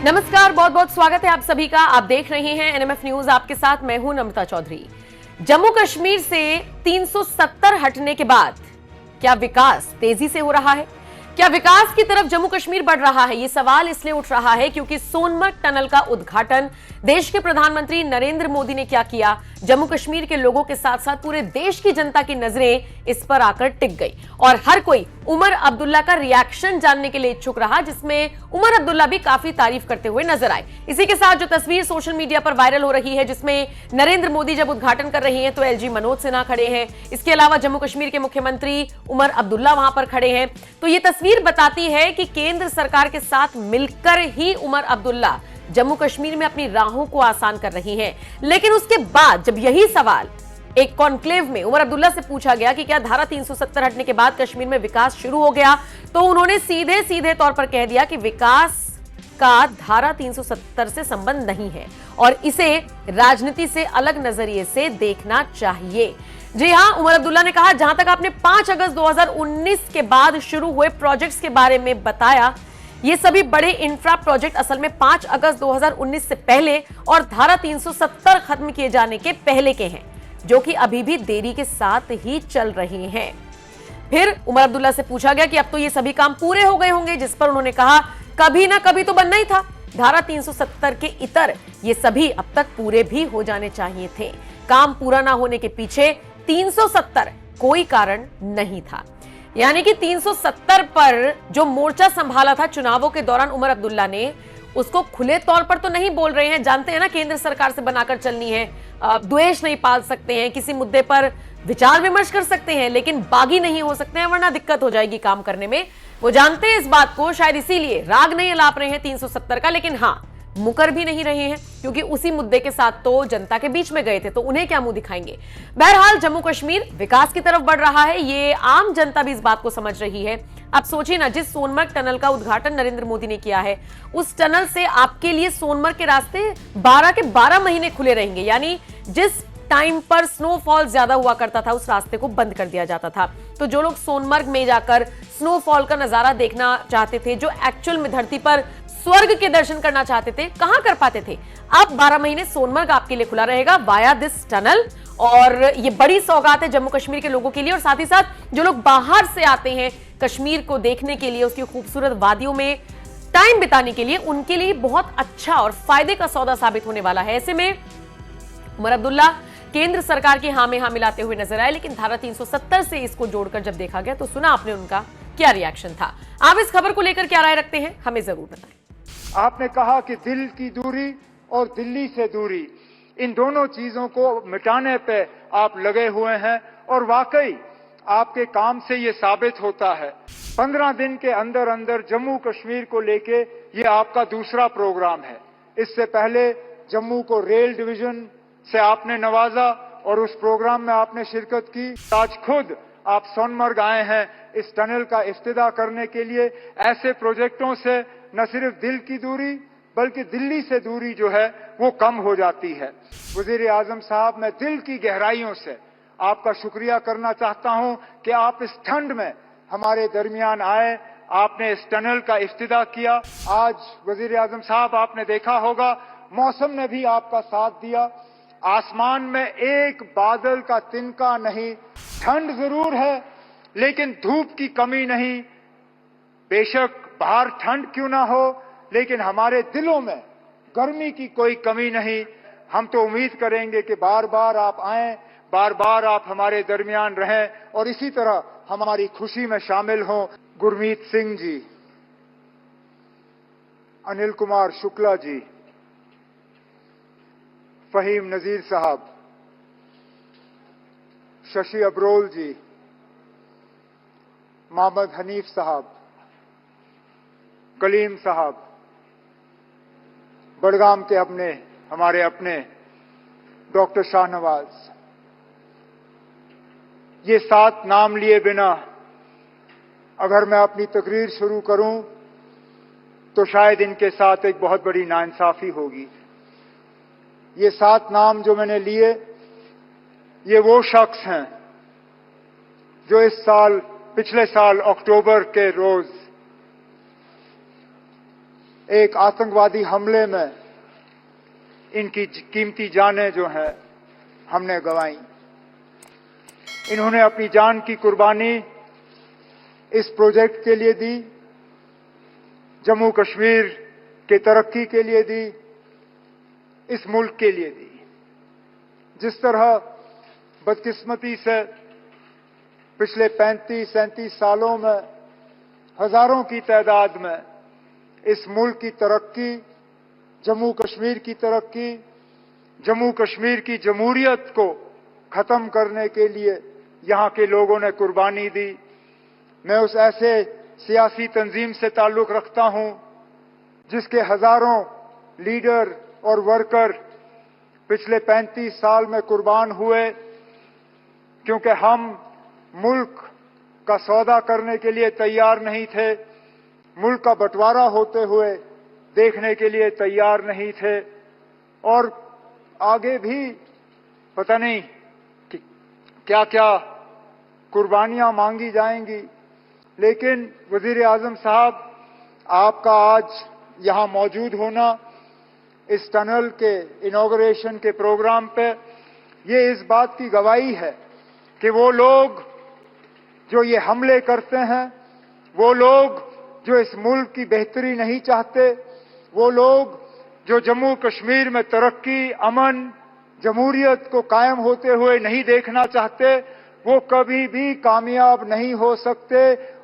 नमस्कार, बहुत बहुत स्वागत है आप सभी का। आप देख रहे हैं एनएमएफ न्यूज, आपके साथ मैं हूं नम्रता चौधरी। जम्मू कश्मीर से 370 हटने के बाद क्या विकास तेजी से हो रहा है? क्या विकास की तरफ जम्मू कश्मीर बढ़ रहा है? ये सवाल इसलिए उठ रहा है क्योंकि सोनमर्ग टनल का उद्घाटन देश के प्रधानमंत्री नरेंद्र मोदी ने क्या किया, जम्मू कश्मीर के लोगों के साथ साथ पूरे देश की जनता की नजरें इस पर आकर टिक गई और हर कोई उमर अब्दुल्ला का रिएक्शन जानने के लिए इच्छुक रहा, जिसमें उमर अब्दुल्ला भी काफी तारीफ करते हुए नजर आए। इसी के साथ जो तस्वीर सोशल मीडिया पर वायरल हो रही है, जिसमें नरेंद्र मोदी जब उद्घाटन कर रहे हैं तो एलजी मनोज सिन्हा खड़े हैं, इसके अलावा जम्मू कश्मीर के मुख्यमंत्री उमर अब्दुल्ला वहां पर खड़े हैं। तो ये तस्वीर बताती है कि केंद्र सरकार के साथ मिलकर ही उमर अब्दुल्ला जम्मू कश्मीर में अपनी राहों को आसान कर रही हैं। लेकिन उसके बाद जब यही सवाल एक कॉन्क्लेव में उमर अब्दुल्ला से पूछा गया कि क्या धारा 370 हटने के बाद कश्मीर में विकास शुरू हो गया, तो उन्होंने सीधे सीधे तौर पर कह दिया कि विकास का धारा 370 से संबंध नहीं है और इसे राजनीति से अलग नजरिए से देखना चाहिए। जी हां, उमर अब्दुल्ला ने कहा, जहां तक आपने 5 अगस्त 2019 के बाद शुरू हुए प्रोजेक्ट्स के बारे में बताया, ये सभी बड़े इंफ्रा प्रोजेक्ट असल में 5 अगस्त 2019 से पहले और धारा 370 खत्म किए जाने के पहले के हैं, जो कि अभी भी देरी के साथ ही चल रहे हैं। फिर उमर अब्दुल्ला से पूछा गया कि अब तो ये सभी काम पूरे हो गए होंगे, जिस पर उन्होंने कहा कभी ना कभी तो बनना ही था। धारा 370 के इतर ये सभी अब तक पूरे भी हो जाने चाहिए थे। काम पूरा ना होने के पीछे 370 कोई कारण नहीं था। यानी कि 370 पर जो मोर्चा संभाला था चुनावों के दौरान उमर अब्दुल्ला ने, उसको खुले तौर पर तो नहीं बोल रहे हैं। जानते हैं ना, केंद्र सरकार से बनाकर चलनी है, द्वेष नहीं पाल सकते हैं, किसी मुद्दे पर विचार विमर्श कर सकते हैं, लेकिन बागी नहीं हो सकते हैं, वरना दिक्कत हो जाएगी काम करने में। वो जानते हैं इस बात को, शायद इसीलिए राग नहीं अलाप रहे हैं 370 का, लेकिन हाँ, मुकर भी नहीं रहे हैं क्योंकि उसी मुद्दे के साथ तो जनता के बीच में गए थे, तो उन्हें क्या मुंह दिखाएंगे। बहरहाल जम्मू कश्मीर विकास की तरफ बढ़ रहा है, ये आम जनता भी इस बात को समझ रही है। आप सोचिए ना, जिस सोनमर्ग टनल का उद्घाटन नरेंद्र मोदी ने किया है, उस टनल से आपके लिए सोनमर्ग के रास्ते 12 के 12 महीने खुले रहेंगे। यानी जिस टाइम पर स्नोफॉल ज्यादा हुआ करता था, उस रास्ते को बंद कर दिया जाता था। तो जो लोग सोनमर्ग में जाकर स्नोफॉल का नजारा देखना चाहते थे, जो एक्चुअल में धरती पर स्वर्ग के दर्शन करना चाहते थे, कहां कर पाते थे? अब 12 महीने सोनमर्ग आपके लिए खुला रहेगा वाया दिस टनल, और ये बड़ी सौगात है जम्मू कश्मीर के लोगों के लिए। और साथ ही साथ जो लोग बाहर से आते हैं कश्मीर को देखने के लिए, उसकी खूबसूरत वादियों में टाइम बिताने के लिए, उनके लिए बहुत अच्छा और फायदे का सौदा साबित होने वाला है। ऐसे में उमर अब्दुल्ला केंद्र सरकार की हां में हां मिलाते हुए नजर आए, लेकिन धारा 370 से इसको जोड़कर जब देखा गया तो सुना आपने उनका क्या रिएक्शन था। आप इस खबर को लेकर क्या राय रखते हैं, हमें जरूर बताएं। आपने कहा कि दिल की दूरी और दिल्ली से दूरी, इन दोनों चीजों को मिटाने पे आप लगे हुए हैं और वाकई आपके काम से ये साबित होता है। 15 दिन के अंदर अंदर जम्मू कश्मीर को लेके ये आपका दूसरा प्रोग्राम है। इससे पहले जम्मू को रेल डिवीजन से आपने नवाजा और उस प्रोग्राम में आपने शिरकत की। आज खुद आप सोनमर्ग आए हैं इस टनल का इफ्तिताह करने के लिए। ऐसे प्रोजेक्टों से न सिर्फ दिल की दूरी बल्कि दिल्ली से दूरी जो है वो कम हो जाती है। वजीर आजम साहब, मैं दिल की गहराइयों से आपका शुक्रिया करना चाहता हूं कि आप इस ठंड में हमारे दरमियान आए, आपने इस टनल का इफ्तिताह किया। आज वजीर आजम साहब, आपने देखा होगा मौसम ने भी आपका साथ दिया। आसमान में एक बादल का तिनका नहीं। ठंड जरूर है लेकिन धूप की कमी नहीं। बेशक बाहर ठंड क्यों ना हो, लेकिन हमारे दिलों में गर्मी की कोई कमी नहीं। हम तो उम्मीद करेंगे कि बार बार आप आएं, बार बार आप हमारे दरमियान रहें और इसी तरह हमारी खुशी में शामिल हों। गुरमीत सिंह जी, अनिल कुमार शुक्ला जी, फहीम नजीर साहब, शशि अब्रोल जी, मोहम्मद हनीफ साहब, कलीम साहब, बड़गाम के हमारे अपने डॉक्टर शाहनवाज, ये 7 नाम लिए बिना अगर मैं अपनी तकरीर शुरू करूं तो शायद इनके साथ एक बहुत बड़ी नाइंसाफी होगी। ये 7 नाम जो मैंने लिए, ये वो शख्स हैं जो पिछले साल अक्टूबर के रोज एक आतंकवादी हमले में इनकी कीमती जानें जो हैं हमने गंवाई। इन्होंने अपनी जान की कुर्बानी इस प्रोजेक्ट के लिए दी, जम्मू कश्मीर के तरक्की के लिए दी, इस मुल्क के लिए दी। जिस तरह बदकिस्मती से पिछले 35-37 सालों में हजारों की तादाद में इस मुल्क की तरक्की, जम्मू कश्मीर की तरक्की, जम्मू कश्मीर की जमहूरियत को खत्म करने के लिए यहां के लोगों ने कुर्बानी दी। मैं उस ऐसे सियासी तंजीम से ताल्लुक रखता हूं जिसके हजारों लीडर और वर्कर पिछले 35 साल में कुर्बान हुए, क्योंकि हम मुल्क का सौदा करने के लिए तैयार नहीं थे, मुल्क का बंटवारा होते हुए देखने के लिए तैयार नहीं थे, और आगे भी पता नहीं कि क्या क्या कुर्बानियां मांगी जाएंगी। लेकिन वजीर आजम साहब, आपका आज यहां मौजूद होना इस टनल के इनॉग्रेशन के प्रोग्राम पे, ये इस बात की गवाही है कि वो लोग जो ये हमले करते हैं, वो लोग जो इस मुल्क की बेहतरी नहीं चाहते, वो लोग जो जम्मू कश्मीर में तरक्की, अमन, जमहूरियत को कायम होते हुए नहीं देखना चाहते, वो कभी भी कामयाब नहीं हो सकते।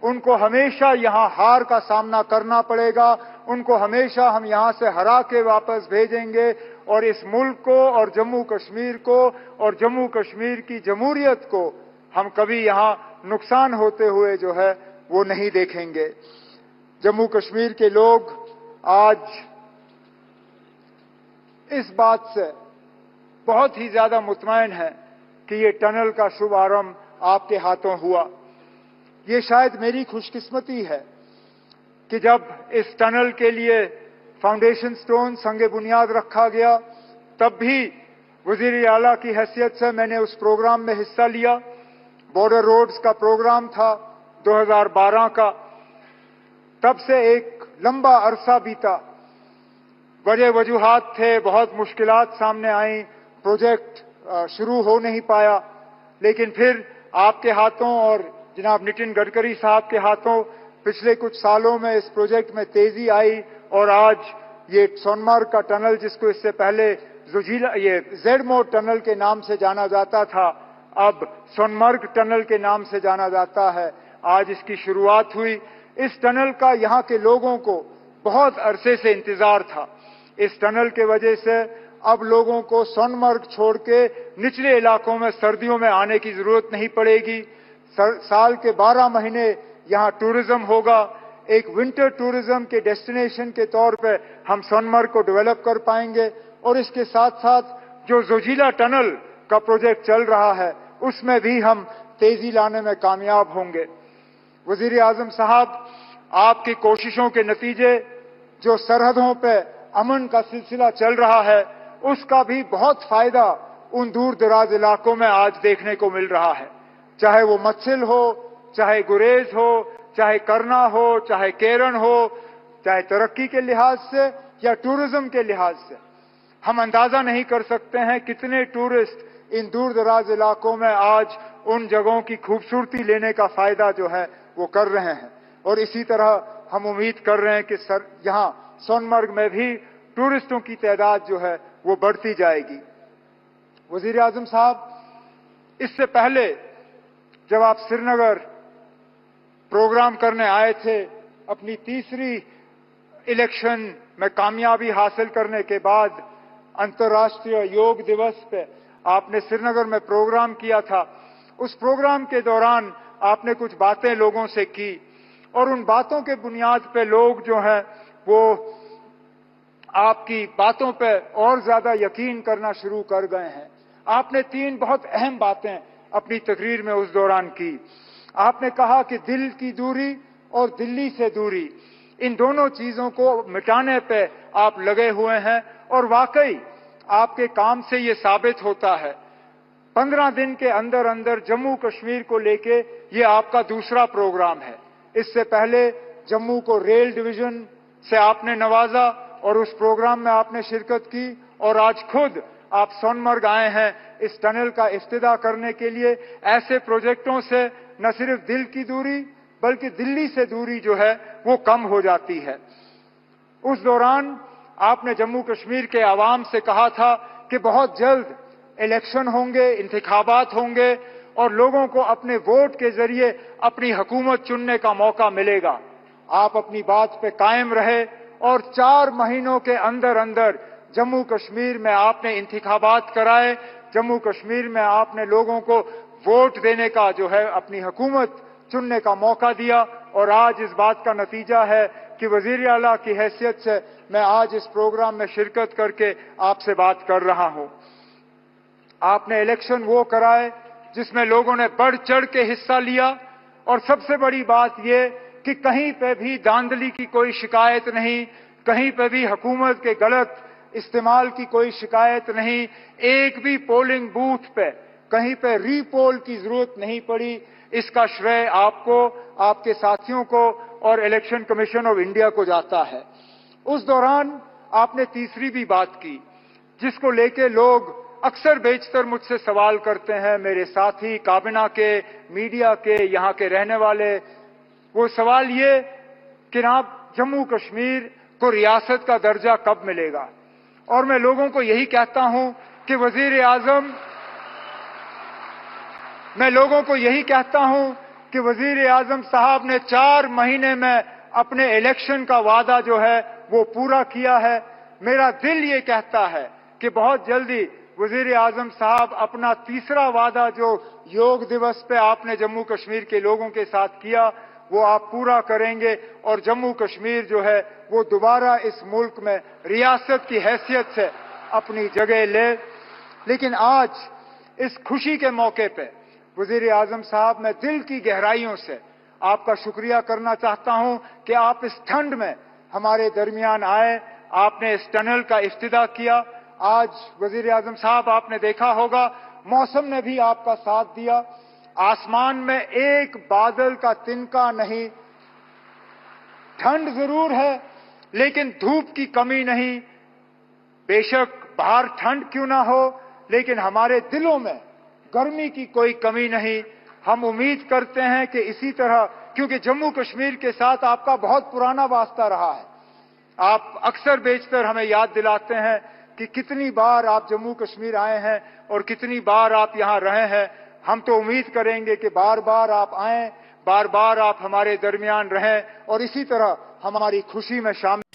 उनको हमेशा यहां हार का सामना करना पड़ेगा, उनको हमेशा हम यहां से हरा के वापस भेजेंगे, और इस मुल्क को और जम्मू कश्मीर को और जम्मू कश्मीर की जमहूरियत को हम कभी यहां नुकसान होते हुए जो है वो नहीं देखेंगे। जम्मू कश्मीर के लोग आज इस बात से बहुत ही ज्यादा मुतमईन हैं कि ये टनल का शुभारंभ आपके हाथों हुआ। ये शायद मेरी खुशकिस्मती है कि जब इस टनल के लिए फाउंडेशन स्टोन संगे बुनियाद रखा गया, तब भी वजीर आला की हैसियत से मैंने उस प्रोग्राम में हिस्सा लिया। बॉर्डर रोड्स का प्रोग्राम था 2012 का। तब से एक लंबा अरसा बीता, बड़े वजूहात थे, बहुत मुश्किलात सामने आई, प्रोजेक्ट शुरू हो नहीं पाया। लेकिन फिर आपके हाथों और जनाब नितिन गडकरी साहब के हाथों पिछले कुछ सालों में इस प्रोजेक्ट में तेजी आई, और आज ये सोनमर्ग का टनल, जिसको इससे पहले ये जेडमोर टनल के नाम से जाना जाता था, अब सोनमर्ग टनल के नाम से जाना जाता है, आज इसकी शुरुआत हुई। इस टनल का यहां के लोगों को बहुत अरसे से इंतजार था। इस टनल के वजह से अब लोगों को सोनमर्ग छोड़ के निचले इलाकों में सर्दियों में आने की जरूरत नहीं पड़ेगी। साल के 12 महीने यहां टूरिज्म होगा। एक विंटर टूरिज्म के डेस्टिनेशन के तौर पे हम सोनमर्ग को डेवलप कर पाएंगे, और इसके साथ साथ जो जोजिला टनल का प्रोजेक्ट चल रहा है, उसमें भी हम तेजी लाने में कामयाब होंगे। वजीर आजम साहब, आपकी कोशिशों के नतीजे जो सरहदों पे अमन का सिलसिला चल रहा है, उसका भी बहुत फायदा उन दूर दराज इलाकों में आज देखने को मिल रहा है। चाहे वो मत्सिल हो, चाहे गुरेज हो, चाहे करना हो, चाहे केरन हो, चाहे तरक्की के लिहाज से या टूरिज्म के लिहाज से। हम अंदाजा नहीं कर सकते हैं कितने टूरिस्ट इन दूर दराज इलाकों में आज उन जगहों की खूबसूरती लेने का फायदा जो है वो कर रहे हैं। और इसी तरह हम उम्मीद कर रहे हैं कि यहां सोनमर्ग में भी टूरिस्टों की तादाद जो है वो बढ़ती जाएगी। वजीर आजम साहब, इससे पहले जब आप श्रीनगर प्रोग्राम करने आए थे, अपनी तीसरी इलेक्शन में कामयाबी हासिल करने के बाद अंतर्राष्ट्रीय योग दिवस पे आपने श्रीनगर में प्रोग्राम किया था। उस प्रोग्राम के दौरान आपने कुछ बातें लोगों से की, और उन बातों के बुनियाद पे लोग जो हैं वो आपकी बातों पे और ज्यादा यकीन करना शुरू कर गए हैं। आपने 3 बहुत अहम बातें अपनी तकरीर में उस दौरान की। आपने कहा कि दिल की दूरी और दिल्ली से दूरी, इन दोनों चीजों को मिटाने पे आप लगे हुए हैं, और वाकई आपके काम से ये साबित होता है। 15 दिन के अंदर अंदर जम्मू कश्मीर को लेके ये आपका दूसरा प्रोग्राम है। इससे पहले जम्मू को रेल डिवीजन से आपने नवाजा और उस प्रोग्राम में आपने शिरकत की और आज खुद आप सोनमर्ग आए हैं इस टनल का इफ्तिताह करने के लिए। ऐसे प्रोजेक्टों से न सिर्फ दिल की दूरी बल्कि दिल्ली से दूरी जो है वो कम हो जाती है। उस दौरान आपने जम्मू कश्मीर के आवाम से कहा था कि बहुत जल्द इलेक्शन होंगे, इंतखाबात होंगे और लोगों को अपने वोट के जरिए अपनी हुकूमत चुनने का मौका मिलेगा। आप अपनी बात पे कायम रहे और 4 महीनों के अंदर अंदर जम्मू कश्मीर में आपने इंतखाबात कराए, जम्मू कश्मीर में आपने लोगों को वोट देने का जो है अपनी हुकूमत चुनने का मौका दिया और आज इस बात का नतीजा है कि वजीर आला की हैसियत से मैं आज इस प्रोग्राम में शिरकत करके आपसे बात कर रहा हूं। आपने इलेक्शन वो कराए जिसमें लोगों ने बढ़ चढ़ के हिस्सा लिया और सबसे बड़ी बात ये कि कहीं पे भी धांधली की कोई शिकायत नहीं, कहीं पे भी हुकूमत के गलत इस्तेमाल की कोई शिकायत नहीं, एक भी पोलिंग बूथ पे कहीं पे रीपोल की जरूरत नहीं पड़ी। इसका श्रेय आपको, आपके साथियों को और इलेक्शन कमीशन ऑफ इंडिया को जाता है। उस दौरान आपने तीसरी भी बात की जिसको लेके लोग अक्सर बेशतर मुझसे सवाल करते हैं, मेरे साथी काबिना के, मीडिया के, यहाँ के रहने वाले। वो सवाल ये कि आप जम्मू कश्मीर को रियासत का दर्जा कब मिलेगा? और मैं लोगों को यही कहता हूं कि वजीर आजम साहब ने 4 महीने में अपने इलेक्शन का वादा जो है वो पूरा किया है। मेरा दिल ये कहता है कि बहुत जल्दी वजीर आजम साहब अपना तीसरा वादा जो योग दिवस पे आपने जम्मू कश्मीर के लोगों के साथ किया वो आप पूरा करेंगे और जम्मू कश्मीर जो है वो दोबारा इस मुल्क में रियासत की हैसियत से अपनी जगह ले। लेकिन आज इस खुशी के मौके पे वजीर आजम साहब मैं दिल की गहराइयों से आपका शुक्रिया करना चाहता हूं कि आप इस ठंड में हमारे दरमियान आए, आपने इस टनल का इफ्तिताह किया। आज वजीर आजम साहब आपने देखा होगा मौसम ने भी आपका साथ दिया, आसमान में एक बादल का तिनका नहीं, ठंड जरूर है लेकिन धूप की कमी नहीं। बेशक बाहर ठंड क्यों ना हो लेकिन हमारे दिलों में गर्मी की कोई कमी नहीं। हम उम्मीद करते हैं कि इसी तरह, क्योंकि जम्मू कश्मीर के साथ आपका बहुत पुराना वास्ता रहा है, आप अक्सर बेशतर हमें याद दिलाते हैं कि कितनी बार आप जम्मू कश्मीर आए हैं और कितनी बार आप यहां रहे हैं। हम तो उम्मीद करेंगे कि बार बार आप आएं, बार बार आप हमारे दरमियान रहें और इसी तरह हमारी खुशी में शामिल